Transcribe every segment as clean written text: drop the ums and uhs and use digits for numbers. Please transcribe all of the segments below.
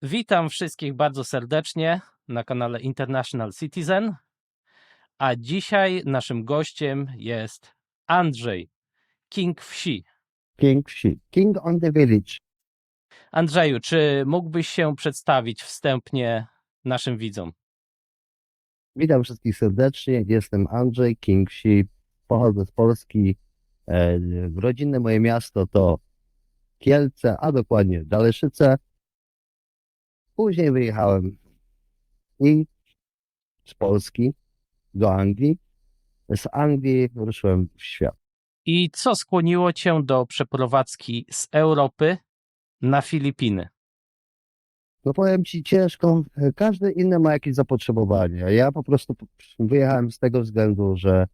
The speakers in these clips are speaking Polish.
Witam wszystkich bardzo serdecznie na kanale International Citizen, a dzisiaj naszym gościem jest Andrzej, King Wsi. King Wsi. King on the Village. Andrzeju, czy mógłbyś się przedstawić wstępnie naszym widzom? Witam wszystkich serdecznie. Jestem Andrzej, King Wsi. Pochodzę z Polski. Rodzinne moje miasto to Kielce, a dokładnie Daleszyce. Później wyjechałem i z Polski do Anglii. Z Anglii ruszyłem w świat. I co skłoniło cię do przeprowadzki z Europy na Filipiny? No powiem Ci ciężko, każdy inny ma jakieś zapotrzebowanie. Ja po prostu wyjechałem z tego względu, że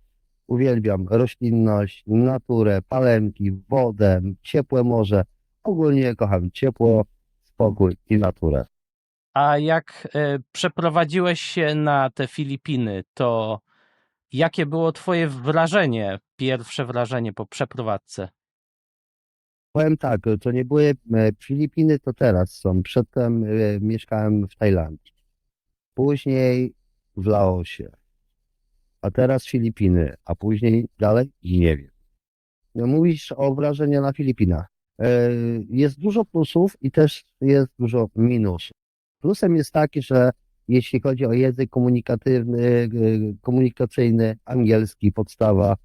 uwielbiam roślinność, naturę, palemki, wodę, ciepłe morze. Ogólnie kocham ciepło, spokój i naturę. A jak przeprowadziłeś się na te Filipiny, to jakie było twoje wrażenie, pierwsze wrażenie po przeprowadzce? Powiem tak, to nie były Filipiny, to teraz są. Przedtem mieszkałem w Tajlandii, później w Laosie, a teraz Filipiny, a później dalej nie wiem. No, mówisz o wrażeniach na Filipinach. Jest dużo plusów i też jest dużo minusów. Plusem jest taki, że jeśli chodzi o język komunikatywny, komunikacyjny, angielski, podstawa,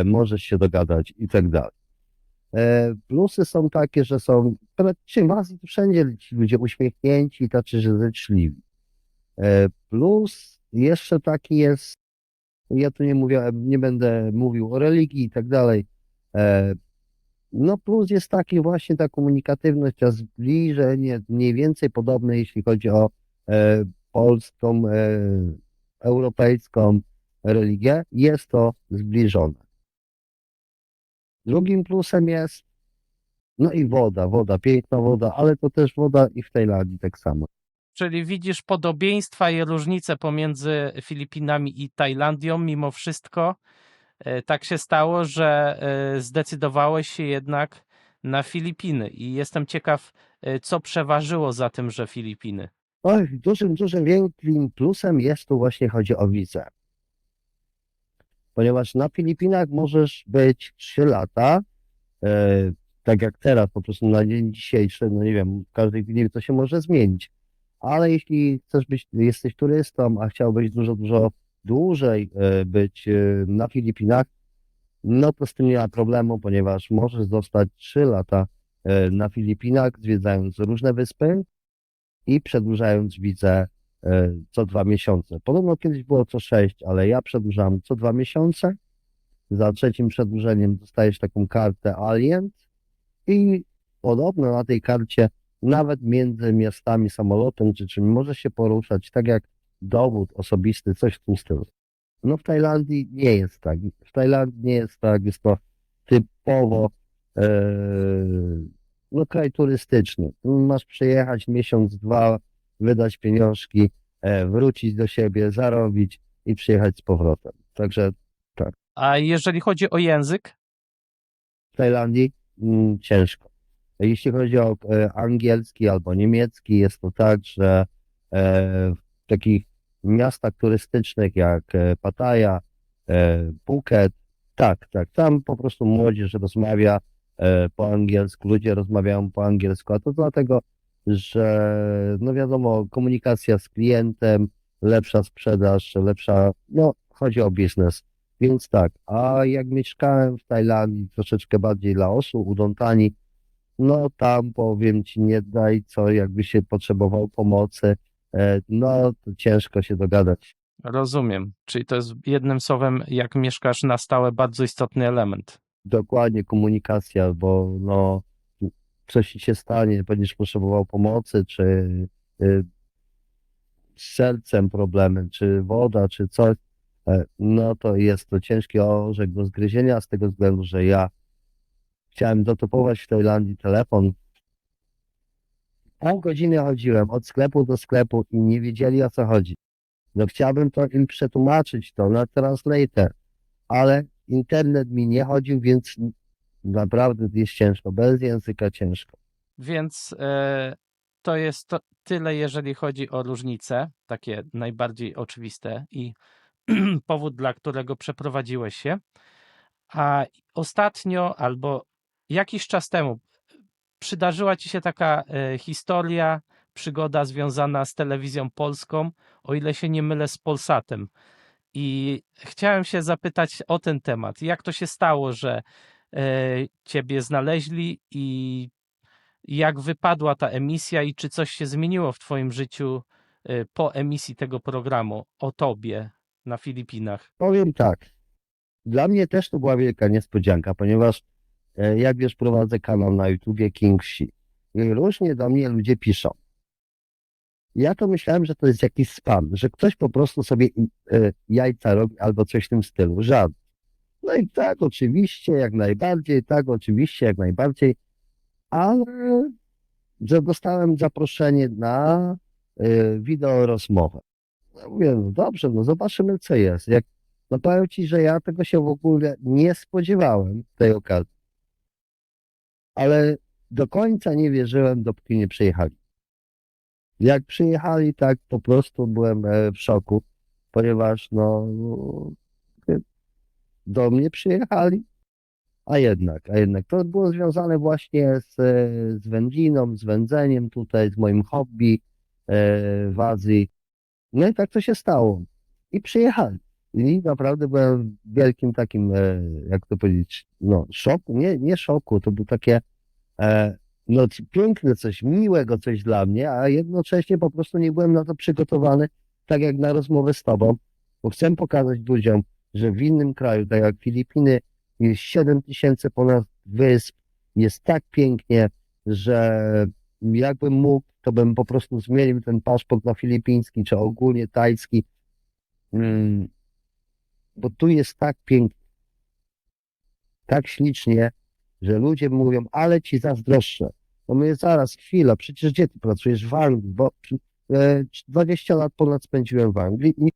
możesz się dogadać i tak dalej. Plusy są takie, że są praktycznie w Azji wszędzie ci ludzie uśmiechnięci, tacy życzliwi. Plus jeszcze taki jest, ja tu nie mówię, nie będę mówił o religii i tak dalej. No plus jest taki właśnie ta komunikatywność, to zbliżenie mniej więcej podobne, jeśli chodzi o polską, europejską religię, jest to zbliżone. Drugim plusem jest, no i woda, piękna woda, ale to też woda i w Tajlandii tak samo. Czyli widzisz podobieństwa i różnice pomiędzy Filipinami i Tajlandią, mimo wszystko tak się stało, że zdecydowałeś się jednak na Filipiny i jestem ciekaw, co przeważyło za tym, że Filipiny. Oj, dużym wielkim plusem jest tu właśnie chodzi o wizę. Ponieważ na Filipinach możesz być 3 lata, tak jak teraz, po prostu na dzień dzisiejszy, no nie wiem, w każdej chwili to się może zmienić. Ale jeśli chcesz być, jesteś turystą, a chciałbyś dużo dłużej być na Filipinach, no to z tym nie ma problemu, ponieważ możesz zostać 3 lata na Filipinach, zwiedzając różne wyspy i przedłużając wizę co 2 miesiące. Podobno kiedyś było co 6, ale ja przedłużam co 2 miesiące. Za trzecim przedłużeniem dostajesz taką kartę Alien i podobno na tej karcie nawet między miastami samolotem czy czym możesz się poruszać, tak jak dowód osobisty, coś w tym stylu. No w Tajlandii nie jest tak. W Tajlandii nie jest tak, jest to typowo no kraj turystyczny. Masz przyjechać miesiąc, dwa, wydać pieniążki, wrócić do siebie, zarobić i przyjechać z powrotem. Także tak. A jeżeli chodzi o język, W Tajlandii ciężko. Jeśli chodzi o angielski albo niemiecki, jest to tak, że w takich miastach turystycznych jak Pattaya, Phuket, tak, tam po prostu młodzież rozmawia po angielsku, ludzie rozmawiają po angielsku, a to dlatego, że no wiadomo, komunikacja z klientem, lepsza sprzedaż, lepsza, no chodzi o biznes. Więc tak, a jak mieszkałem w Tajlandii, troszeczkę bardziej Laosu, Udon Thani, no tam powiem ci, nie daj co, jakby się potrzebował pomocy, no to ciężko się dogadać. rozumiem. Czyli to jest jednym słowem, jak mieszkasz na stałe, bardzo istotny element. Dokładnie komunikacja, bo no coś ci się stanie, będziesz potrzebował pomocy, czy y, z sercem problemem, czy woda, czy coś, no to jest to ciężki orzech do zgryzienia z tego względu, że ja chciałem dotopować w Tajlandii telefon. Pół godziny chodziłem od sklepu do sklepu i nie wiedzieli o co chodzi. No chciałbym to im przetłumaczyć to na translator, ale internet mi nie chodził, więc naprawdę jest ciężko, bez języka ciężko. Więc to jest tyle, jeżeli chodzi o różnice, takie najbardziej oczywiste i powód, dla którego przeprowadziłeś się. A ostatnio albo jakiś czas temu przydarzyła ci się taka historia, przygoda związana z telewizją polską, o ile się nie mylę, z Polsatem. I chciałem się zapytać o ten temat. Jak to się stało, że ciebie znaleźli i jak wypadła ta emisja i czy coś się zmieniło w twoim życiu po emisji tego programu o tobie na Filipinach? Powiem tak, dla mnie też to była wielka niespodzianka, ponieważ jak wiesz, prowadzę kanał na YouTubie King Shi i różnie do mnie ludzie piszą. Ja to myślałem, że to jest jakiś spam, że ktoś po prostu sobie jajca robi albo coś w tym stylu, żart. No i tak, oczywiście, jak najbardziej, tak, oczywiście, jak najbardziej, ale że dostałem zaproszenie na wideo rozmowę. Ja mówię, no dobrze, no zobaczymy, co jest. No powiem ci, że ja tego się w ogóle nie spodziewałem tej okazji, ale do końca nie wierzyłem, dopóki nie przyjechali. Jak przyjechali, tak po prostu byłem w szoku, ponieważ no do mnie przyjechali, a jednak to było związane właśnie z wędliną, z wędzeniem tutaj, z moim hobby w Azji. No i tak to się stało. I przyjechali. I naprawdę byłem w wielkim takim, jak to powiedzieć, no szoku, nie szoku, to było takie no piękne coś, miłego coś dla mnie, a jednocześnie po prostu nie byłem na to przygotowany, tak jak na rozmowę z tobą, bo chcę pokazać ludziom, że w innym kraju, tak jak Filipiny, jest 7 000 ponad wysp, jest tak pięknie, że jakbym mógł, to bym po prostu zmienił ten paszport na filipiński, czy ogólnie tajski, bo tu jest tak pięknie, tak ślicznie, że ludzie mówią, ale ci zazdroszczę. No mówię, zaraz, chwila, przecież gdzie ty pracujesz? W Anglii, bo 20 lat ponad spędziłem w Anglii i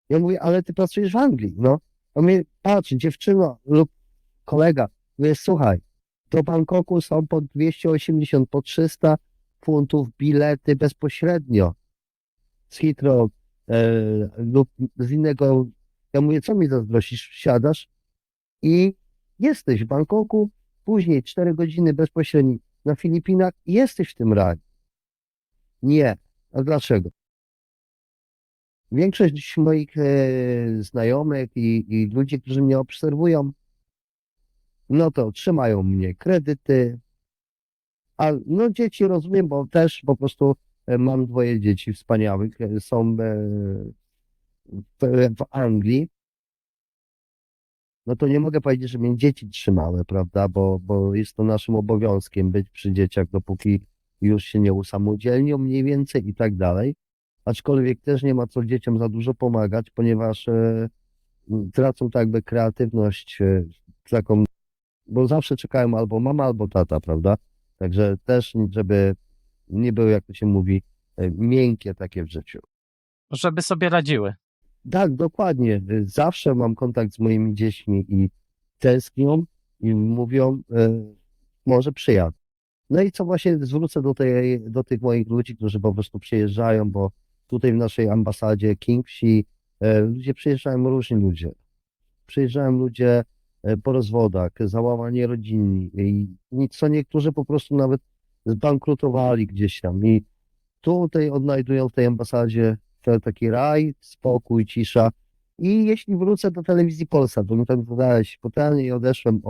ja mówię, ale ty pracujesz w Anglii, no. A mnie, patrz, dziewczyno lub kolega, mówię, słuchaj, do Bangkoku są po 280, po 300 funtów bilety bezpośrednio z Heathrow lub z innego. Ja mówię, co mi zazdrościsz? Wsiadasz i jesteś w Bangkoku, później 4 godziny bezpośrednio na Filipinach i jesteś w tym raju. Nie. A dlaczego? Większość moich znajomych i ludzi, którzy mnie obserwują, no to trzymają mnie kredyty, a no dzieci rozumiem, bo też po prostu mam 2 dzieci wspaniałych, są w Anglii, no to nie mogę powiedzieć, że mnie dzieci trzymały, prawda, bo jest to naszym obowiązkiem być przy dzieciach, dopóki już się nie usamodzielnią mniej więcej i tak dalej. Aczkolwiek też nie ma co dzieciom za dużo pomagać, ponieważ tracą tak jakby kreatywność taką, bo zawsze czekają albo mama, albo tata, prawda? Także też, żeby nie były, jak to się mówi, miękkie takie w życiu. Żeby sobie radziły. Tak, dokładnie. Zawsze mam kontakt z moimi dziećmi i tęsknią i mówią, może przyjadę. No i co właśnie zwrócę do tych moich ludzi, którzy po prostu przyjeżdżają, bo tutaj w naszej ambasadzie Kingsi ludzie przyjeżdżają, różni ludzie. Przyjeżdżają ludzie po rozwodach, załamani rodzinni i co niektórzy po prostu nawet zbankrutowali gdzieś tam i tutaj odnajdują w tej ambasadzie taki raj, spokój, cisza. I jeśli wrócę do telewizji Polsat, bo mi tam zadałeś pytanie i odeszłem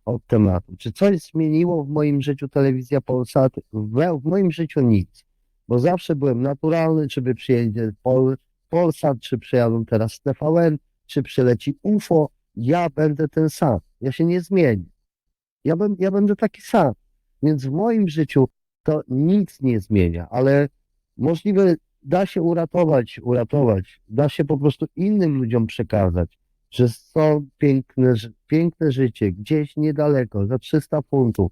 od tematu. Czy coś zmieniło w moim życiu telewizja Polsat? W moim życiu nic, bo zawsze byłem naturalny, czy by przyjedzie Polsat, czy przyjadą teraz TVN, czy przyleci UFO, ja będę ten sam. Ja się nie zmienię. Ja będę taki sam. Więc w moim życiu to nic nie zmienia, ale możliwe da się uratować, da się po prostu innym ludziom przekazać, że są piękne życie, gdzieś niedaleko, za 300 funtów,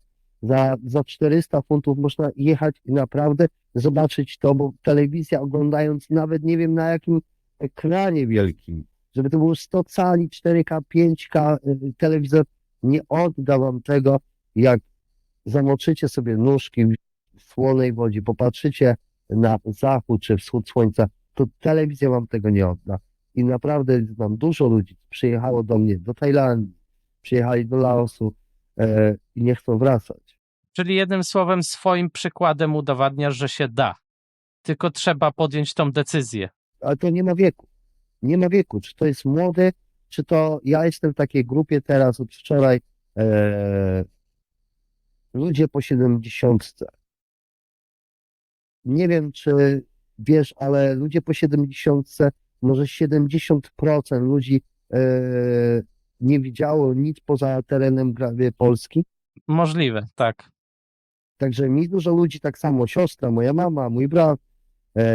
za 400 funtów można jechać i naprawdę zobaczyć to, bo telewizja oglądając nawet nie wiem na jakim ekranie wielkim, żeby to było 100 cali, 4K, 5K, telewizor, nie odda wam tego, jak zamoczycie sobie nóżki w słonej wodzie, popatrzycie na zachód czy wschód słońca, to telewizja wam tego nie odda. I naprawdę mam dużo ludzi, przyjechało do mnie do Tajlandii, przyjechali do Laosu i nie chcą wracać. Czyli jednym słowem, swoim przykładem udowadniasz, że się da. Tylko trzeba podjąć tą decyzję. Ale to nie ma wieku. Nie ma wieku. Czy to jest młody, czy to ja jestem w takiej grupie teraz od wczoraj ludzie po 70. Nie wiem, czy wiesz, ale ludzie po 70, może 70% ludzi nie widziało nic poza terenem Polski. Możliwe, tak. Także mi dużo ludzi, tak samo siostra, moja mama, mój brat,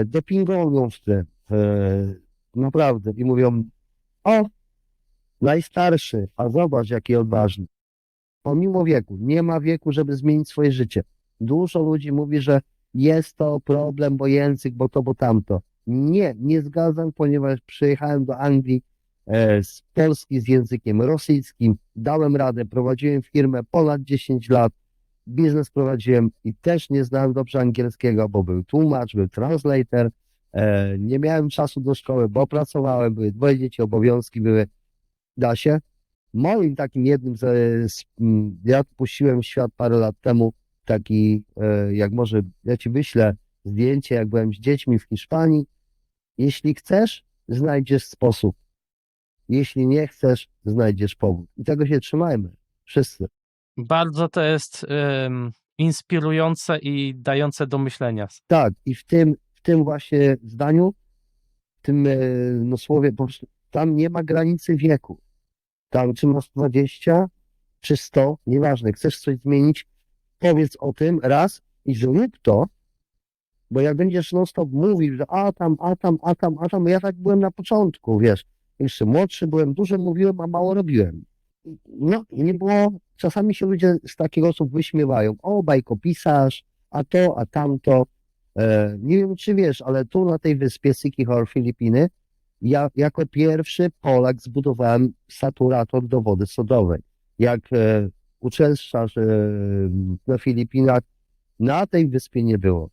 dopingują w tym. Naprawdę. I mówią, o, najstarszy, a zobacz, jaki odważny. Pomimo wieku, nie ma wieku, żeby zmienić swoje życie. Dużo ludzi mówi, że jest to problem, bo język, bo to, bo tamto. Nie, nie zgadzam, ponieważ przyjechałem do Anglii z Polski z językiem rosyjskim, dałem radę, prowadziłem firmę ponad 10 lat, biznes prowadziłem i też nie znałem dobrze angielskiego, bo był tłumacz, był translator, nie miałem czasu do szkoły, bo pracowałem, były dwoje dzieci, obowiązki były, da się. Moim takim jednym ja puściłem w świat parę lat temu taki, jak może, ja ci wyślę zdjęcie, jak byłem z dziećmi w Hiszpanii. Jeśli chcesz, znajdziesz sposób. Jeśli nie chcesz, znajdziesz powód. I tego się trzymajmy. Wszyscy. Bardzo to jest inspirujące i dające do myślenia. Tak, i w tym właśnie zdaniu, w tym no, słowie, po prostu tam nie ma granicy wieku. Tam czy masz 20, czy 100, nieważne, chcesz coś zmienić, powiedz o tym raz i zrób to, bo jak będziesz non-stop mówił, że a tam, bo ja tak byłem na początku, wiesz, jeszcze młodszy byłem, dużo mówiłem, a mało robiłem. No, i nie było, czasami się ludzie z takich osób wyśmiewają, o, bajkopisarz, a to, a tamto. Nie wiem, czy wiesz, ale tu na tej wyspie Siquijor, Filipiny, ja jako pierwszy Polak zbudowałem saturator do wody sodowej. Jak uczęszczasz na Filipinach, na tej wyspie nie było.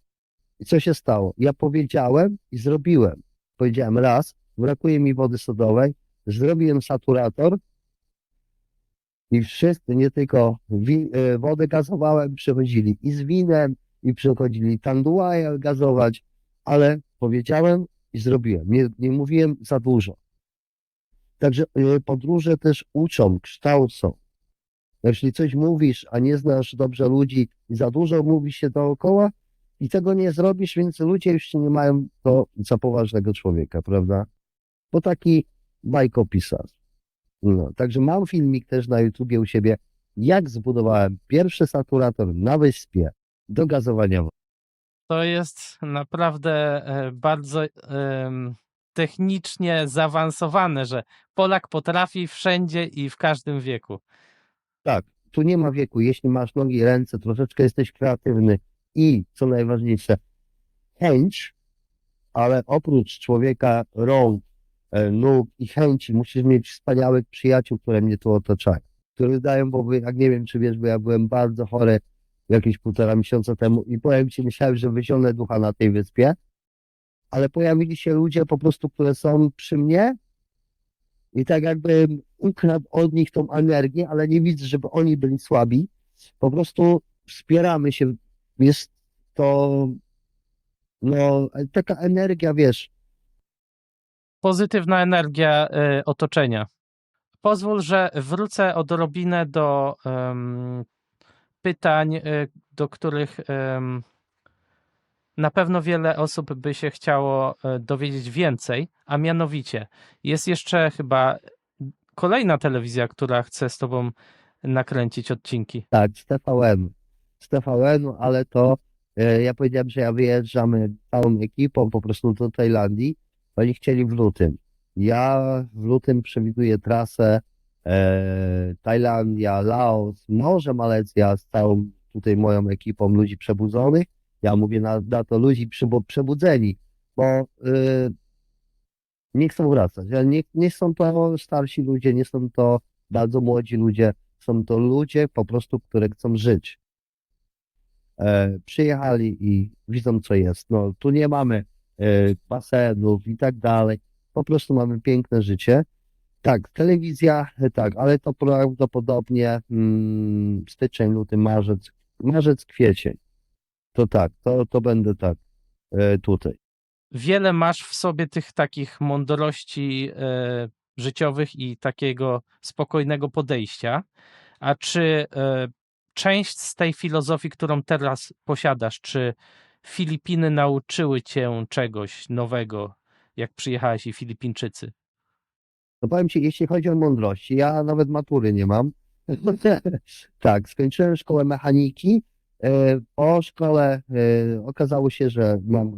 I co się stało? Ja powiedziałem i zrobiłem. Powiedziałem raz, brakuje mi wody sodowej, zrobiłem saturator i wszyscy, nie tylko wodę gazowałem, przychodzili i z winem, i przychodzili tanduaje gazować, ale powiedziałem i zrobiłem. Nie mówiłem za dużo. Także podróże też uczą, kształcą. Jeśli coś mówisz, a nie znasz dobrze ludzi i za dużo mówi się dookoła i tego nie zrobisz, więc ludzie już nie mają to za poważnego człowieka, prawda? Bo taki bajkopisarz. No, także mam filmik też na YouTubie u siebie, jak zbudowałem pierwszy saturator na wyspie do gazowania wody. To jest naprawdę bardzo technicznie zaawansowane, że Polak potrafi wszędzie i w każdym wieku. Tak, tu nie ma wieku. Jeśli masz nogi, ręce, troszeczkę jesteś kreatywny i, co najważniejsze, chęć, ale oprócz człowieka, rąk, nóg i chęci, musisz mieć wspaniałych przyjaciół, które mnie tu otaczają, które dają, bo jak nie wiem, czy wiesz, bo ja byłem bardzo chory jakieś 1,5 miesiąca temu i powiem ci, myślałem, że wyzionę ducha na tej wyspie, ale pojawili się ludzie po prostu, które są przy mnie i tak jakbym ukradł od nich tą energię, ale nie widzę, żeby oni byli słabi. Po prostu wspieramy się. Jest to no, taka energia, wiesz. Pozytywna energia otoczenia. Pozwól, że wrócę odrobinę do pytań, do których na pewno wiele osób by się chciało dowiedzieć więcej, a mianowicie jest jeszcze chyba kolejna telewizja, która chce z tobą nakręcić odcinki. Tak, z TVN-u, ale to ja powiedziałem, że ja wyjeżdżamy całą ekipą po prostu do Tajlandii. Oni chcieli w lutym. Ja w lutym przewiduję trasę Tajlandia, Laos, może Malecja z całą tutaj moją ekipą ludzi przebudzonych. Ja mówię na to ludzi przebudzeni, bo nie chcą wracać. Nie są to starsi ludzie, nie są to bardzo młodzi ludzie, są to ludzie po prostu, które chcą żyć. Przyjechali i widzą, co jest. No, tu nie mamy basenów i tak dalej. Po prostu mamy piękne życie. Tak, telewizja, tak, ale to prawdopodobnie styczeń, luty, marzec, kwiecień. To tak, to będę tak tutaj. Wiele masz w sobie tych takich mądrości życiowych i takiego spokojnego podejścia. A czy część z tej filozofii, którą teraz posiadasz, czy Filipiny nauczyły cię czegoś nowego, jak przyjechałeś i Filipińczycy? No powiem ci, jeśli chodzi o mądrości, ja nawet matury nie mam. Tak, skończyłem szkołę mechaniki. Po szkole okazało się, że mam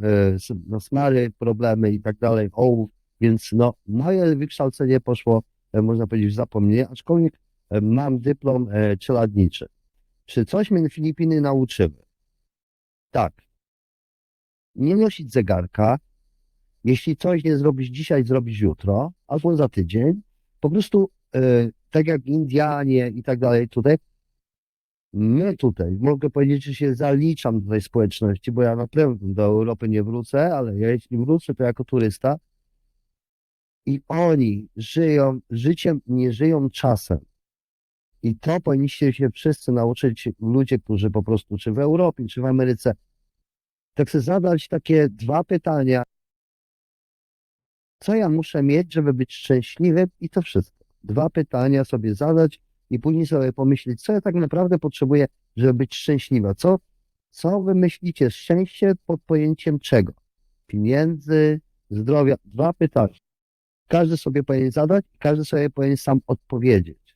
no, smary, problemy i tak dalej, ołów, więc no, moje wykształcenie poszło, można powiedzieć, w zapomnienie, aczkolwiek mam dyplom czeladniczy. Czy coś mnie Filipiny nauczyły? Tak, nie nosić zegarka. Jeśli coś nie zrobisz dzisiaj, zrobisz jutro albo za tydzień. Po prostu tak jak Indianie i tak dalej tutaj, my tutaj, mogę powiedzieć, że się zaliczam do tej społeczności, bo ja na pewno do Europy nie wrócę, ale ja jeśli wrócę, to jako turysta i oni żyją życiem, nie żyją czasem. I to powinniście się wszyscy nauczyć, ludzie, którzy po prostu, czy w Europie, czy w Ameryce, tak sobie zadać takie dwa pytania. Co ja muszę mieć, żeby być szczęśliwym i to wszystko. Dwa pytania sobie zadać i później sobie pomyśleć, co ja tak naprawdę potrzebuję, żeby być szczęśliwa. Co wy myślicie? Szczęście pod pojęciem czego? Pieniędzy, zdrowia. Dwa pytania. Każdy sobie powinien zadać i każdy sobie powinien sam odpowiedzieć.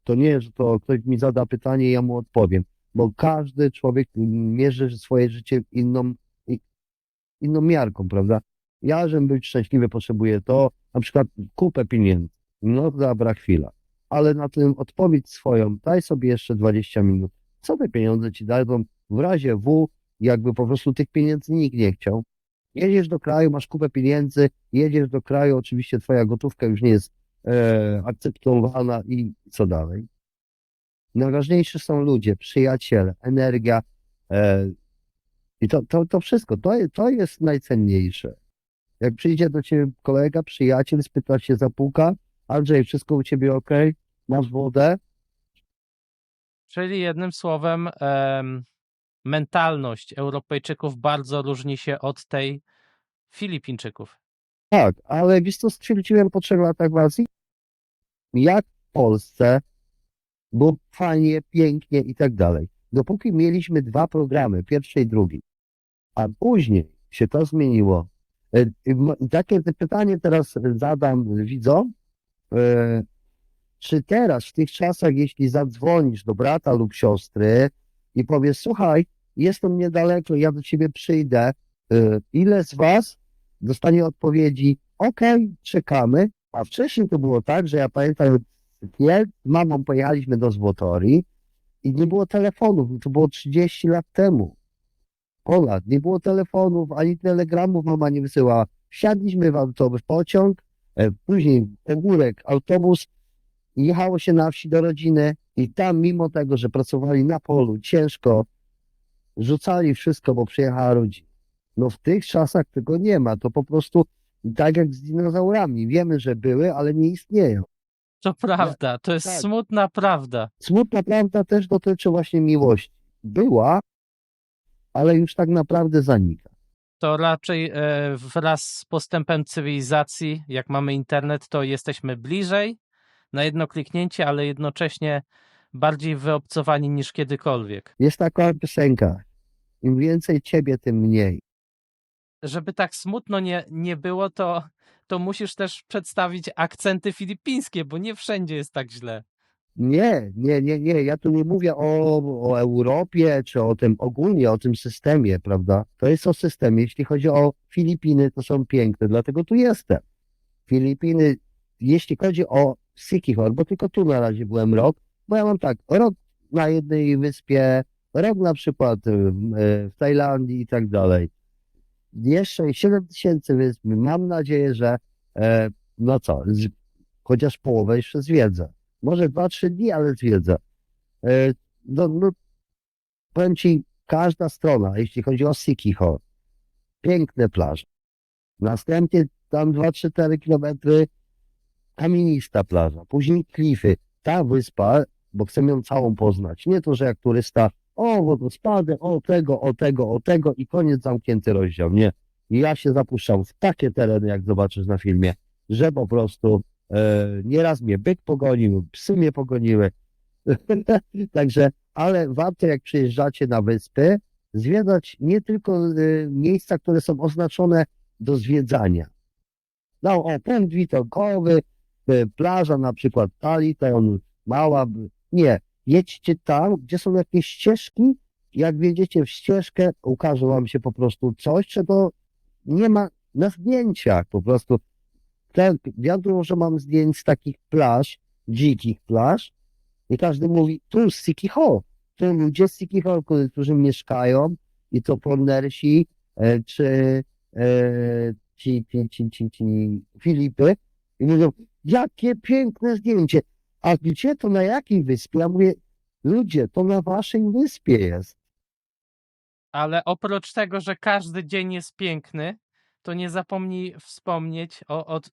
To nie, że to ktoś mi zada pytanie i ja mu odpowiem, bo każdy człowiek mierzy swoje życie inną miarką, prawda? Ja, żebym być szczęśliwy, potrzebuję to, na przykład kupę pieniędzy. No dobra chwila. Ale na tym odpowiedź swoją, daj sobie jeszcze 20 minut. Co te pieniądze ci dają w razie W, jakby po prostu tych pieniędzy nikt nie chciał. Jedziesz do kraju, masz kupę pieniędzy, jedziesz do kraju, oczywiście twoja gotówka już nie jest akceptowana i co dalej. Najważniejsze są ludzie, przyjaciele, energia, e, i to wszystko, to jest najcenniejsze. Jak przyjdzie do ciebie kolega, przyjaciel, spyta się zapuka, Andrzej, wszystko u ciebie ok? Masz wodę? Czyli jednym słowem, mentalność Europejczyków bardzo różni się od tej Filipińczyków. Tak, ale wiesz co, stwierdziłem po 3 latach w Azji, jak w Polsce, było fajnie, pięknie i tak dalej. Dopóki mieliśmy 2 programy, pierwszy i drugi, a później się to zmieniło. Takie pytanie teraz zadam widzom. E, Czy teraz, w tych czasach, jeśli zadzwonisz do brata lub siostry i powiesz, słuchaj, jestem niedaleko, ja do ciebie przyjdę, ile z was dostanie odpowiedzi, okej, czekamy, a wcześniej to było tak, że ja pamiętam, ja z mamą pojechaliśmy do Złotorii i nie było telefonów, to było 30 lat temu, ponad, nie było telefonów, ani telegramów mama nie wysyłała. Wsiadliśmy w autobus, pociąg, później ogórek, autobus, jechało się na wsi do rodziny i tam mimo tego, że pracowali na polu ciężko, rzucali wszystko, bo przyjechała rodzina. No w tych czasach tego nie ma, to po prostu tak jak z dinozaurami. Wiemy, że były, ale nie istnieją. To prawda, to jest tak. smutna prawda. Smutna prawda też dotyczy właśnie miłości. Była, ale już tak naprawdę zanika. To raczej wraz z postępem cywilizacji, jak mamy internet, to jesteśmy bliżej na jedno kliknięcie, ale jednocześnie bardziej wyobcowani niż kiedykolwiek. Jest taka piosenka, im więcej ciebie, tym mniej. Żeby tak smutno nie było, to musisz też przedstawić akcenty filipińskie, bo nie wszędzie jest tak źle. Nie. Ja tu nie mówię o Europie, czy o tym ogólnie, o tym systemie, prawda? To jest o systemie. Jeśli chodzi o Filipiny, to są piękne, dlatego tu jestem. Filipiny, jeśli chodzi o Sikihor, bo tylko tu na razie byłem rok, bo ja mam tak, rok na jednej wyspie, rok na przykład w Tajlandii i tak dalej. Jeszcze 7000 wysp, mam nadzieję, że no co, chociaż połowę jeszcze zwiedzę. Może 2-3 dni, ale zwiedzę. No, powiem ci, każda strona, jeśli chodzi o Siquijor, piękne plaże. Następnie tam 2-4 kilometry kamienista plaża, później klify. Ta wyspa, bo chcę ją całą poznać, nie to, że jak turysta, o wodospady, o tego i koniec, zamknięty rozdział, nie. I ja się zapuszczam w takie tereny, jak zobaczysz na filmie, że po prostu nieraz mnie byk pogonił, psy mnie pogoniły. Także, ale warto, jak przyjeżdżacie na wyspy, zwiedzać nie tylko miejsca, które są oznaczone do zwiedzania. No, o, punkt widokowy, plaża na przykład Taliton, mała, nie, jedźcie tam, gdzie są jakieś ścieżki, jak wjedziecie w ścieżkę, ukaże wam się po prostu coś, czego nie ma na zdjęciach, po prostu. Wiadomo, że mam zdjęć z takich plaż, dzikich plaż i każdy mówi, tu z Siquijor, tu ludzie z Siquijor, którzy mieszkają i to Pornersi, czy ci Filipy i mówią, jakie piękne zdjęcie, a gdzie to, na jakiej wyspie? Ja mówię, ludzie, to na waszej wyspie jest. Ale oprócz tego, że każdy dzień jest piękny, to nie zapomnij wspomnieć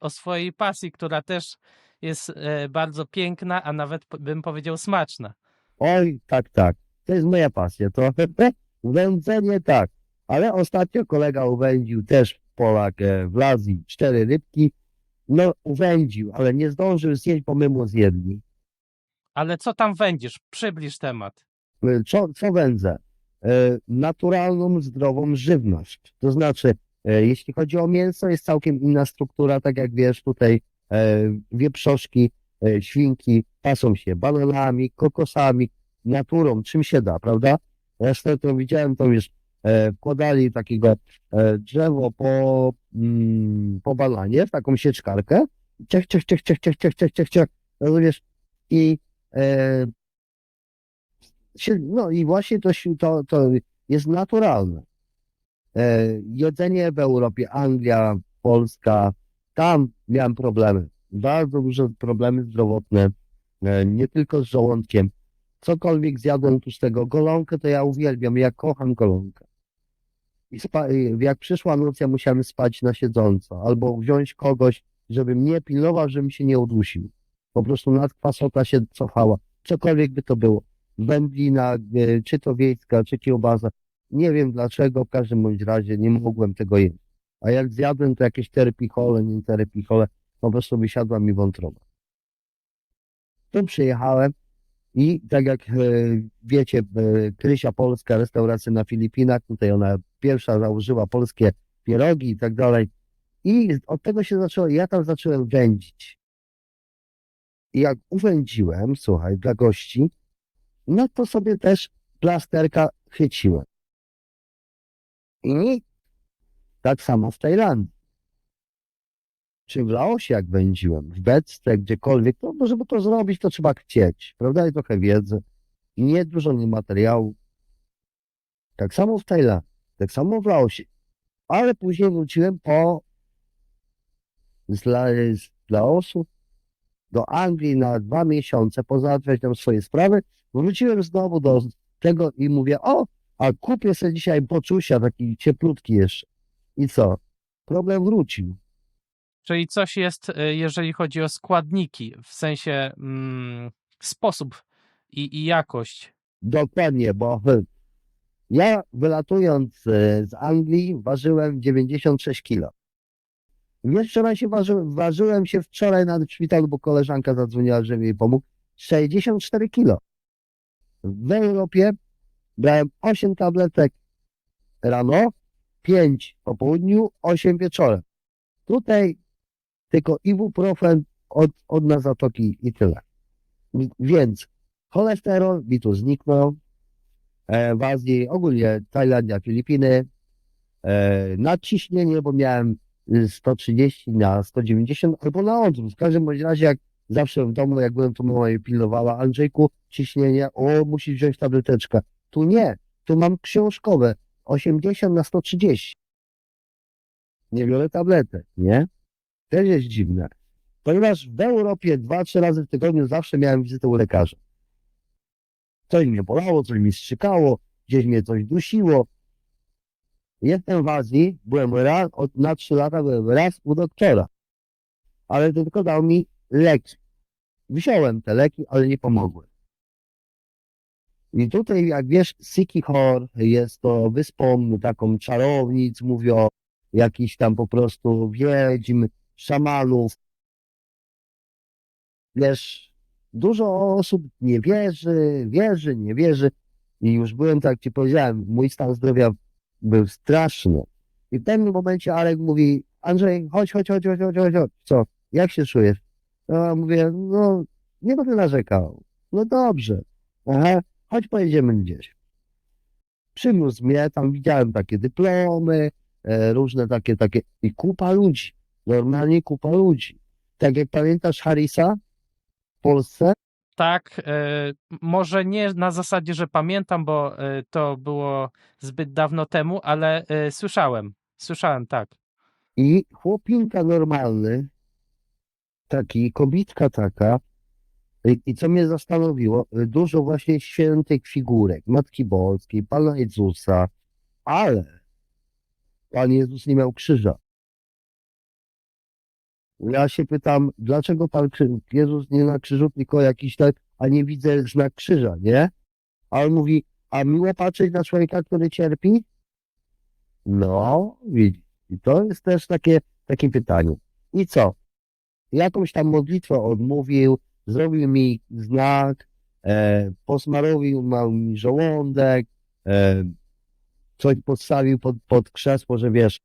o swojej pasji, która też jest bardzo piękna, a nawet bym powiedział smaczna. Oj, tak, to jest moja pasja, to wędzenie tak, ale ostatnio kolega uwędził, też Polak, w Azji, 4 rybki, no uwędził, ale nie zdążył zjeść, bo my mu zjedli. Ale co tam wędzisz? Przybliż temat. Co wędzę? Naturalną, zdrową żywność. To znaczy, jeśli chodzi o mięso, jest całkiem inna struktura, tak jak wiesz, tutaj wieprzoszki, świnki pasą się bananami, kokosami, naturą, czym się da, prawda? Ja to widziałem, to już wkładali takiego drzewo po bananie, w taką sieczkarkę, ciach, rozumiesz? I no i właśnie to jest naturalne. Jedzenie w Europie, Anglia, Polska, tam miałem problemy. Bardzo duże problemy zdrowotne, nie tylko z żołądkiem. Cokolwiek zjadłem tłustego, golonkę to ja uwielbiam, ja kocham golonkę. I jak przyszła noc, ja musiałem spać na siedząco, albo wziąć kogoś, żeby mnie pilnował, żebym się nie udusił. Po prostu nadkwasota się cofała, cokolwiek by to było. Wędlina, czy to wiejska, czy kiełbasa. Nie wiem dlaczego, w każdym bądź razie nie mogłem tego jeść. A jak zjadłem, to jakieś terpichole, nie terpichole, po prostu wysiadła mi wątroba. Tu przyjechałem i tak jak wiecie, Krysia Polska, restauracja na Filipinach, tutaj ona pierwsza założyła polskie pierogi i tak dalej. I od tego się zaczęło, ja tam zacząłem wędzić. I jak uwędziłem, słuchaj, dla gości, no to sobie też plasterka chwyciłem. I tak samo w Tajlandii. Czy w Laosie jak wędziłem, w beczce, gdziekolwiek, to żeby to zrobić, to trzeba chcieć, prawda? I trochę wiedzy. I nie dużo materiału. Tak samo w Tajlandii, tak samo w Laosie. Ale później wróciłem z Laosu do Anglii na 2 miesiące, pozałatwiać tam swoje sprawy. Wróciłem znowu do tego i mówię, a kupię sobie dzisiaj boczusia, taki cieplutki jeszcze. I co? Problem wrócił. Czyli coś jest, jeżeli chodzi o składniki, w sensie sposób i jakość. Dokładnie, bo ja wylatując z Anglii ważyłem 96 kilo. Wiesz, wczoraj się ważyłem się wczoraj na szpitalu, bo koleżanka zadzwoniła, żeby jej pomógł. 64 kilo. W Europie brałem 8 tabletek rano, 5 po południu, 8 wieczorem. Tutaj tylko ibuprofen od na zatoki i tyle. Więc cholesterol mi tu zniknął. W Azji, ogólnie Tajlandia, Filipiny. Nadciśnienie, bo miałem 130 na 190 albo na odwrót. W każdym bądź razie, jak zawsze w domu, jak byłem, to mama je pilnowała. Andrzejku, ciśnienie, musisz wziąć tableteczkę. Tu nie, tu mam książkowe 80 na 130. Nie biorę tabletek, nie? Też jest dziwne. Ponieważ w Europie 2-3 razy w tygodniu zawsze miałem wizytę u lekarza. Coś mnie bolało, coś mi strzykało, gdzieś mnie coś dusiło. Jestem w Azji, byłem raz, na 3 lata byłem raz u doktora, ale to tylko dał mi leki. Wziąłem te leki, ale nie pomogły. I tutaj, jak wiesz, Sikihor jest to wyspą taką czarownic, mówią jakichś tam po prostu wiedźm, szamanów. Wiesz, dużo osób nie wierzy, nie wierzy. I już byłem, tak ci powiedziałem, mój stan zdrowia był straszny. I w pewnym momencie Arek mówi: Andrzej, chodź. Co? Jak się czujesz? No, ja mówię: no, nie będę narzekał. No dobrze. Aha, chodź pojedziemy gdzieś. Przywiózł mnie, tam widziałem takie dyplomy, różne takie i kupa ludzi. Normalnie kupa ludzi. Tak jak pamiętasz Harrisa w Polsce? Tak, może nie na zasadzie, że pamiętam, bo to było zbyt dawno temu, ale słyszałem, tak. I chłopinka normalny, taki, kobitka taka, i co mnie zastanowiło, dużo właśnie świętych figurek, Matki Boskiej, Pana Jezusa, ale Pan Jezus nie miał krzyża. Ja się pytam, dlaczego Jezus nie na krzyżu, tylko jakiś tak, a nie widzę znak krzyża, nie? A on mówi: a miło patrzeć na człowieka, który cierpi? No, widzisz. I to jest też takie pytanie. I co? Jakąś tam modlitwę odmówił, zrobił mi znak, posmarowił mi żołądek, coś podstawił pod krzesło, że wiesz,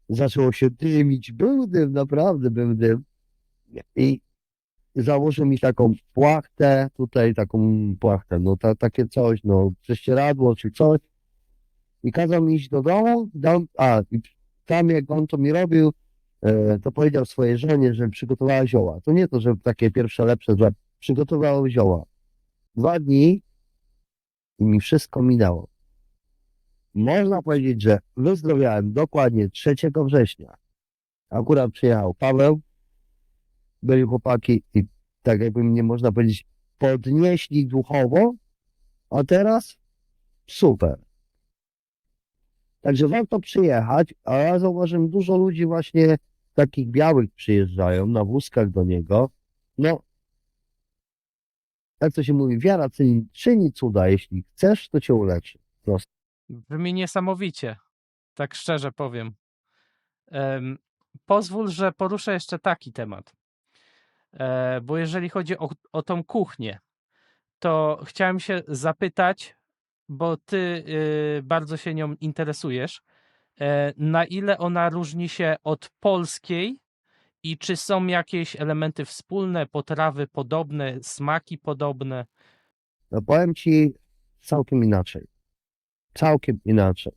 zaczęło się dymić. Był dym, naprawdę był dym. I założył mi taką płachtę, tutaj taką płachtę, no takie coś, no prześcieradło czy coś. I kazał mi iść do domu, i tam jak on to mi robił, to powiedział swojej żonie, że przygotowała zioła. To nie to, że takie pierwsze lepsze, że przygotowała zioła. 2 dni i mi wszystko minęło. Można powiedzieć, że wyzdrowiałem dokładnie 3 września. Akurat przyjechał Paweł, byli chłopaki i tak jakby mnie, można powiedzieć, podnieśli duchowo, a teraz super. Także warto przyjechać, a ja zauważyłem, dużo ludzi właśnie takich białych przyjeżdżają na wózkach do niego. No, jak to się mówi, wiara czyni cuda. Jeśli chcesz, to cię uleczy. Prosto. Brzmi niesamowicie, tak szczerze powiem. Pozwól, że poruszę jeszcze taki temat. Bo jeżeli chodzi o tą kuchnię, to chciałem się zapytać, bo ty bardzo się nią interesujesz, na ile ona różni się od polskiej i czy są jakieś elementy wspólne, potrawy podobne, smaki podobne? No powiem ci całkiem inaczej. Całkiem inaczej.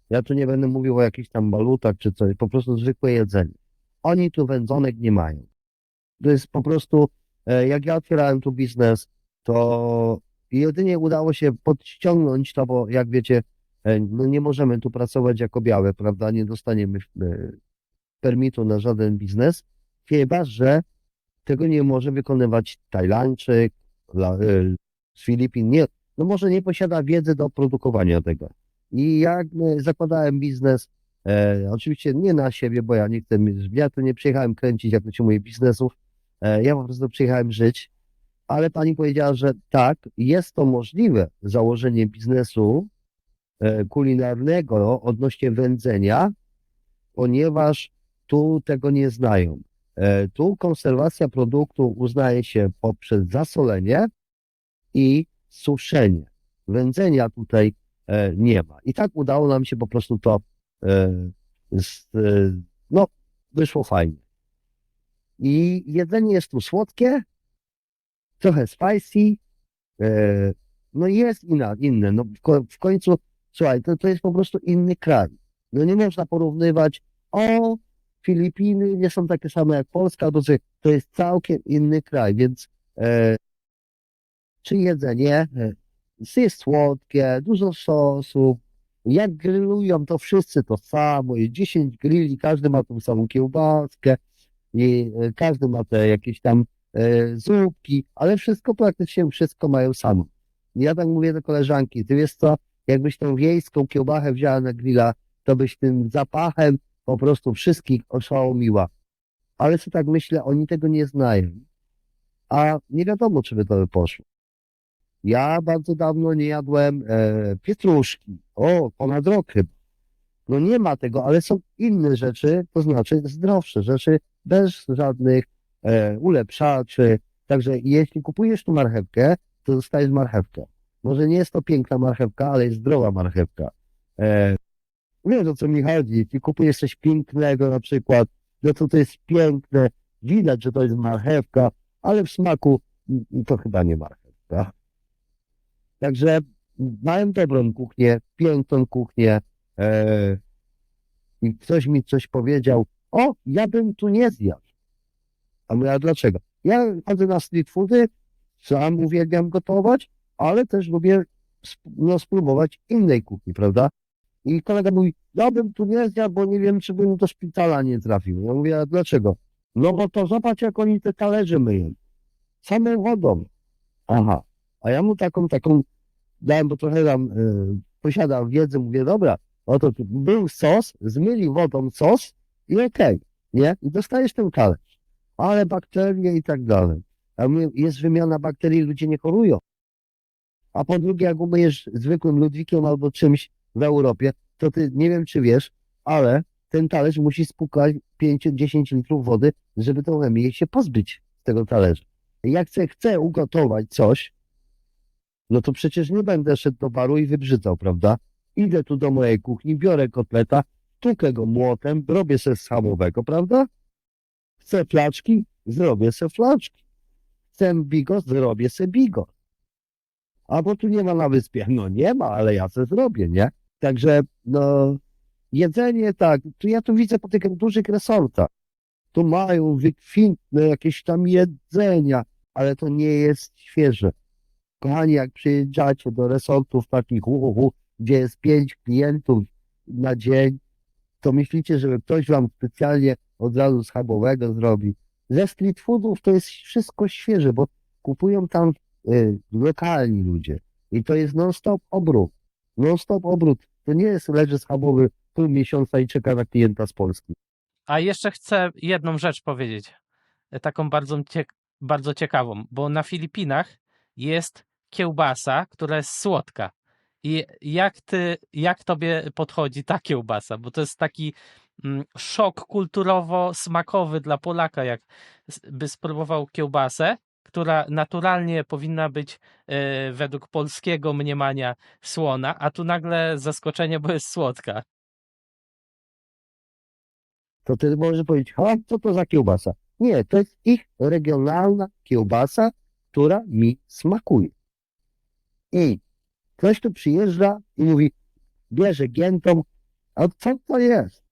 Ja tu nie będę mówił o jakichś tam balutach czy coś, po prostu zwykłe jedzenie. Oni tu wędzonek nie mają. To jest po prostu, jak ja otwierałem tu biznes, to jedynie udało się podciągnąć to, bo jak wiecie, no nie możemy tu pracować jako białe, prawda? Nie dostaniemy permitu na żaden biznes, chyba że tego nie może wykonywać Tajlandczyk, z Filipin. Nie, no może nie posiada wiedzy do produkowania tego. I jak zakładałem biznes, oczywiście nie na siebie, bo ja nie chcę, ja tu nie przyjechałem kręcić, jak to się mówi, biznesów, ja po prostu przyjechałem żyć, ale pani powiedziała, że tak, jest to możliwe, założenie biznesu kulinarnego odnośnie wędzenia, ponieważ tu tego nie znają. Tu konserwacja produktu uznaje się poprzez zasolenie i suszenie. Wędzenia tutaj nie ma. I tak udało nam się po prostu to, no, wyszło fajnie. I jedzenie jest tu słodkie, trochę spicy, no i jest inne. No w końcu, słuchaj, to jest po prostu inny kraj. No nie można porównywać, Filipiny nie są takie same jak Polska, to jest całkiem inny kraj, więc czy jedzenie jest słodkie, dużo sosów, jak grillują, to wszyscy to samo, jest 10 grilli, każdy ma tą samą kiełbaskę i każdy ma te jakieś tam zupki, ale wszystko praktycznie wszystko mają samo. Ja tak mówię do koleżanki, ty wiesz co, Jakbyś tą wiejską kiełbachę wzięła na grilla, to byś tym zapachem po prostu wszystkich oszołomiła. Ale co tak myślę, oni tego nie znają. A nie wiadomo, czy by to poszło. Ja bardzo dawno nie jadłem pietruszki. O, ponad rok chyba. No nie ma tego, ale są inne rzeczy, to znaczy zdrowsze rzeczy, bez żadnych ulepszaczy. Także jeśli kupujesz tu marchewkę, to dostajesz marchewkę. Może nie jest to piękna marchewka, ale jest zdrowa marchewka. E, Wiesz, o co mi chodzi. Jeśli kupujesz coś pięknego na przykład, no to jest piękne, widać, że to jest marchewka, ale w smaku to chyba nie marchewka. Także mają dobrą kuchnię, piękną kuchnię. E, I ktoś mi coś powiedział, o, ja bym tu nie zjadł. A mówię, a dlaczego? Ja chodzę na street foody, sam uwielbiam gotować, ale też lubię spróbować innej kuchni, prawda? I kolega mówi, ja bym tu nie zjadł, bo nie wiem, czy bym do szpitala nie trafił. Ja mówię, a dlaczego? No bo to zobacz, jak oni te talerze myją. Samą wodą. Aha. A ja mu taką dałem, bo trochę tam posiadam wiedzę, mówię, dobra, oto tu był sos, zmyli wodą sos i okej, nie? I dostajesz ten talerz. Ale bakterie i tak dalej. A mówię, jest wymiana bakterii, ludzie nie chorują. A po drugie, jak umyjesz zwykłym Ludwikiem albo czymś w Europie, to ty nie wiem, czy wiesz, ale ten talerz musi spłukać 5-10 litrów wody, żeby tą chemię się pozbyć z tego talerza. Jak chcę ugotować coś, no to przecież nie będę szedł do baru i wybrzydzał, prawda? Idę tu do mojej kuchni, biorę kotleta, tukę go młotem, robię se schabowego, prawda? Chcę flaczki, zrobię se flaczki. Chcę bigos, zrobię se bigos. A bo tu nie ma na wyspie. No nie ma, ale ja se zrobię, nie? Także, no, jedzenie tak, tu ja tu widzę po tych dużych resortach. Tu mają wykwintne jakieś tam jedzenia, ale to nie jest świeże. Kochani, jak przyjeżdżacie do resortów takich, gdzie jest 5 klientów na dzień, to myślicie, że ktoś wam specjalnie od razu schabowego zrobi. Ze street foodów to jest wszystko świeże, bo kupują tam lokalni ludzie. I to jest non-stop obrót. Non-stop obrót. To nie jest leży schabowy pół miesiąca i czeka na klienta z Polski. A jeszcze chcę jedną rzecz powiedzieć, taką bardzo ciekawą, bo na Filipinach jest kiełbasa, która jest słodka. I jak tobie podchodzi ta kiełbasa? Bo to jest taki szok kulturowo-smakowy dla Polaka, jak by spróbował kiełbasę, która naturalnie powinna być według polskiego mniemania słona, a tu nagle zaskoczenie, bo jest słodka. To ty możesz powiedzieć, a co to za kiełbasa? Nie, to jest ich regionalna kiełbasa, która mi smakuje. I ktoś tu przyjeżdża i mówi, bierze giętą, a co to jest?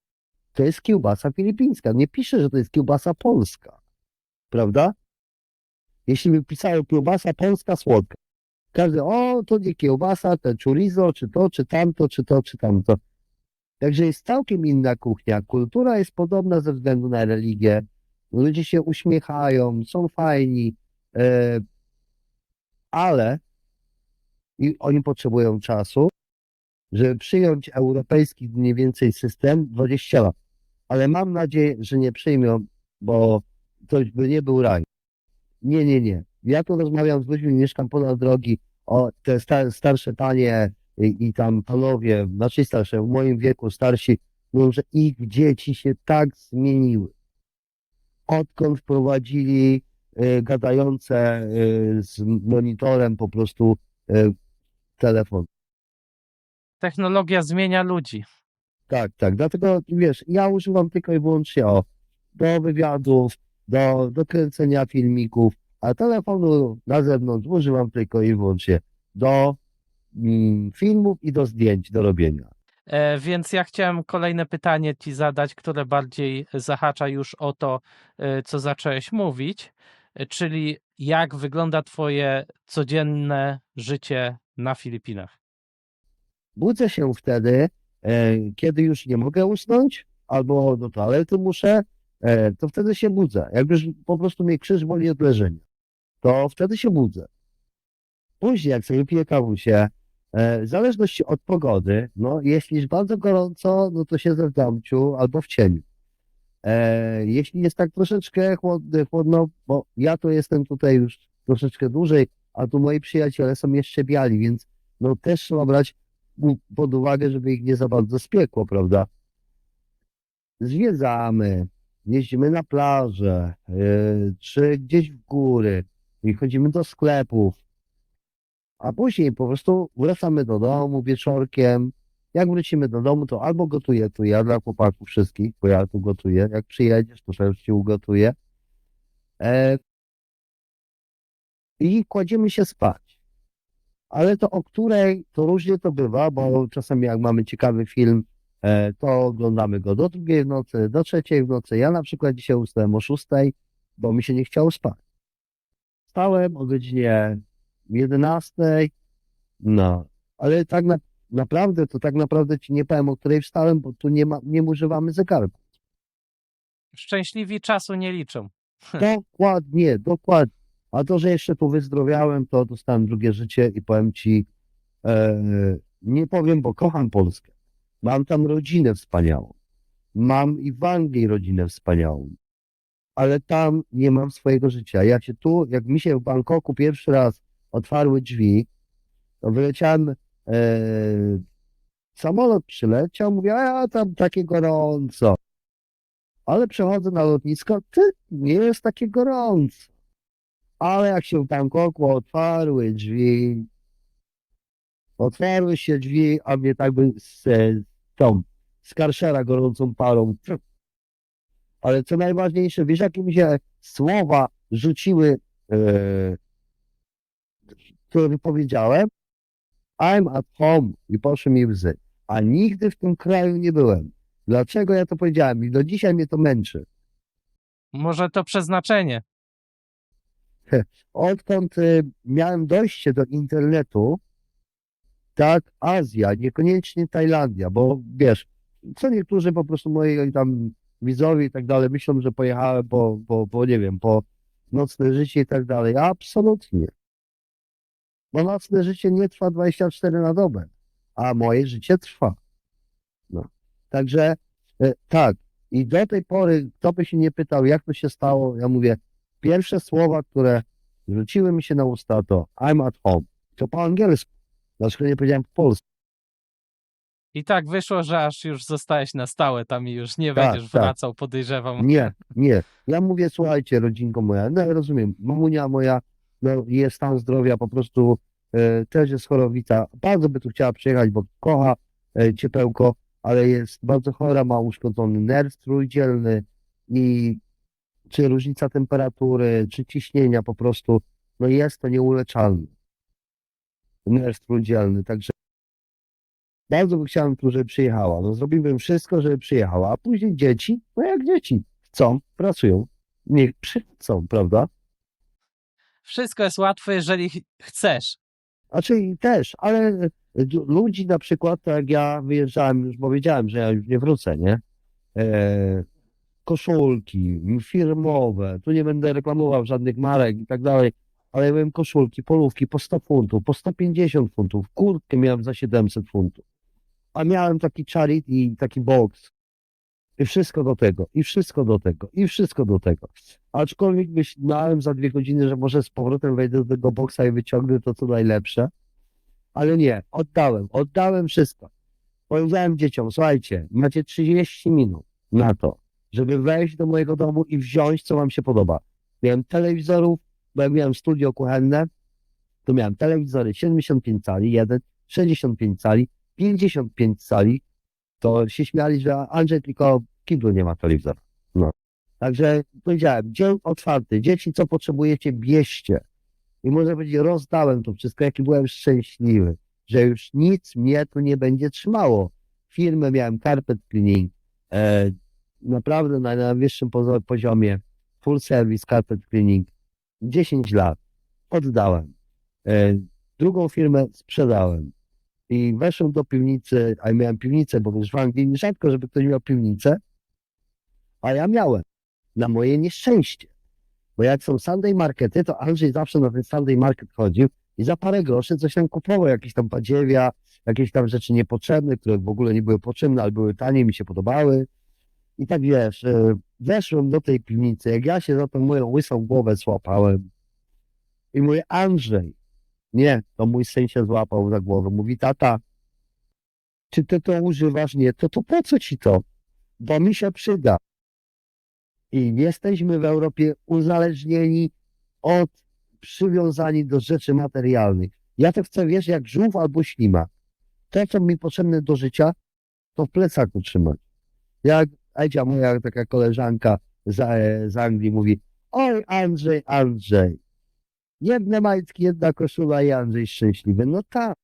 To jest kiełbasa filipińska. Nie pisze, że to jest kiełbasa polska. Prawda? Jeśli by pisało kiełbasa polska słodka. Każdy, o, to nie kiełbasa, to chorizo, czy to, czy tamto, czy to, czy tamto. Także jest całkiem inna kuchnia. Kultura jest podobna ze względu na religię. Ludzie się uśmiechają, są fajni, ale i oni potrzebują czasu, żeby przyjąć europejski mniej więcej system 20 lat. Ale mam nadzieję, że nie przyjmą, bo to by nie był raj. Nie, nie, nie. Ja tu rozmawiam z ludźmi, mieszkam ponad drogi, o te starsze panie i tam panowie, znaczy starsze, w moim wieku starsi, mówią, że ich dzieci się tak zmieniły. Odkąd wprowadzili gadające z monitorem po prostu telefon. Technologia zmienia ludzi. Tak, tak. Dlatego wiesz, ja używam tylko i wyłącznie do wywiadów, do kręcenia filmików, a telefonu na zewnątrz używam tylko i wyłącznie do filmów i do zdjęć do robienia. Więc ja chciałem kolejne pytanie ci zadać, które bardziej zahacza już o to, co zacząłeś mówić, czyli jak wygląda twoje codzienne życie na Filipinach? Budzę się wtedy, kiedy już nie mogę usnąć, albo do toalety muszę, to wtedy się budzę. Jak już po prostu mnie krzyż boli od leżenia, to wtedy się budzę. Później, jak sobie piję kawusię, W zależności od pogody, no jeśli jest bardzo gorąco, no to siedzę w domciu albo w cieniu. Jeśli jest tak troszeczkę chłodno, bo ja to jestem tutaj już troszeczkę dłużej, a tu moi przyjaciele są jeszcze biali, więc no też trzeba brać pod uwagę, żeby ich nie za bardzo spiekło, prawda? Zwiedzamy, jeździmy na plażę, czy gdzieś w góry i chodzimy do sklepów, a później po prostu wracamy do domu wieczorkiem. Jak wrócimy do domu, to albo gotuję tu ja dla chłopaków wszystkich, bo ja tu gotuję. Jak przyjedziesz, to też ci ugotuję. E, I kładziemy się spać. Ale to o której, to różnie to bywa, bo czasami jak mamy ciekawy film, to oglądamy go do 2 w nocy, do 3 w nocy. Ja na przykład dzisiaj ustałem o 6, bo mi się nie chciało spać. Wstałem o godzinie 11, no, ale tak naprawdę, to tak naprawdę ci nie powiem, o której wstałem, bo tu nie używamy zegarku. Szczęśliwi czasu nie liczą. Dokładnie, dokładnie. A to, że jeszcze tu wyzdrowiałem, to dostałem drugie życie i powiem ci, e, nie powiem, bo kocham Polskę. Mam tam rodzinę wspaniałą. Mam i w Anglii rodzinę wspaniałą. Ale tam nie mam swojego życia. Ja się tu, jak mi się w Bangkoku pierwszy raz otwarły drzwi, to wyleciałem, samolot przyleciał, mówię, a tam takie gorąco. Ale przechodzę na lotnisko, nie jest takie gorąco. Ale jak się w Bangkoku otwarły się drzwi, a mnie tak by z karszera gorącą parą. Ale co najważniejsze, wiesz, jakie mi się słowa rzuciły, które powiedziałem? I'm at home i poszły mi łzy. A nigdy w tym kraju nie byłem. Dlaczego ja to powiedziałem? I do dzisiaj mnie to męczy. Może to przeznaczenie. Odkąd miałem dojście do internetu, tak, Azja, niekoniecznie Tajlandia, bo wiesz, co niektórzy po prostu moi tam widzowie i tak dalej myślą, że pojechałem po nie wiem, po nocne życie i tak dalej. Absolutnie. Bo nocne życie nie trwa 24 na dobę, a moje życie trwa. No. Także tak. I do tej pory, kto by się nie pytał, jak to się stało, ja mówię, pierwsze słowa, które rzuciły mi się na usta, to I'm at home. To po angielsku. Dlaczego nie powiedziałem po polsku? I tak wyszło, że aż już zostałeś na stałe tam i już nie Tak, będziesz tak. wracał, podejrzewam. Nie, nie. Ja mówię, słuchajcie, rodzinko moja, no rozumiem, mamunia moja, no jest stan zdrowia, po prostu też jest chorowita. Bardzo by tu chciała przyjechać, bo kocha ciepełko, ale jest bardzo chora, ma uszkodzony nerw trójdzielny i czy różnica temperatury, czy ciśnienia po prostu, no jest to nieuleczalne. Nerw trójdzielny, także bardzo by chciałem tu, żeby przyjechała. No zrobiłbym wszystko, żeby przyjechała, a później dzieci, no jak dzieci chcą, pracują, niech przychodzą, prawda? Wszystko jest łatwe, jeżeli chcesz. Znaczy i też, ale ludzi na przykład, tak jak ja wyjeżdżałem już, bo wiedziałem, że ja już nie wrócę, nie? Koszulki firmowe, tu nie będę reklamował żadnych marek i tak dalej, ale ja miałem koszulki, polówki po 100 funtów, po 150 funtów, kurtkę miałem za 700 funtów, a miałem taki charity i taki box i wszystko do tego, i wszystko do tego, i wszystko do tego. Aczkolwiek myślałem za 2 godziny, że może z powrotem wejdę do tego boksa i wyciągnę to, co najlepsze, ale nie, oddałem wszystko. Powiedziałem dzieciom, słuchajcie, macie 30 minut na to, żeby wejść do mojego domu i wziąć, co wam się podoba. Miałem telewizorów, bo ja miałem studio kuchenne, to miałem telewizory 75 cali, jeden, 65 cali, 55 cali, to się śmiali, że Andrzej tylko w kiblu nie ma telewizora. No. Także powiedziałem, dzień otwarty, dzieci co potrzebujecie, bierzcie. I można powiedzieć, rozdałem to wszystko, jaki byłem szczęśliwy, że już nic mnie tu nie będzie trzymało. Firmę miałem carpet cleaning, naprawdę na najwyższym poziomie, full service carpet cleaning, 10 lat, oddałem. Drugą firmę sprzedałem i weszłem do piwnicy, a miałem piwnicę, bo wiesz, w Anglii rzadko, żeby ktoś miał piwnicę, a ja miałem, na moje nieszczęście. Bo jak są Sunday markety, to Andrzej zawsze na ten Sunday market chodził I za parę groszy coś tam kupował, jakieś tam badziewia, jakieś tam rzeczy niepotrzebne, które w ogóle nie były potrzebne, ale były tanie, mi się podobały. I tak wiesz, weszłem do tej piwnicy, jak ja się za tą moją łysą głowę złapałem i mówię, Andrzej, nie, to mój syn się złapał za głowę, mówi, tata, czy ty to używasz? Nie, to po co ci to? Bo mi się przyda. I jesteśmy w Europie uzależnieni przywiązani do rzeczy materialnych. Ja to chcę, wiesz, jak żółw albo ślimak. To, co mi potrzebne do życia, to w plecaku trzymać. Jak Edzia, moja taka koleżanka z Anglii mówi, oj Andrzej, Andrzej, jedne majtki, jedna koszula i Andrzej szczęśliwy. No tak,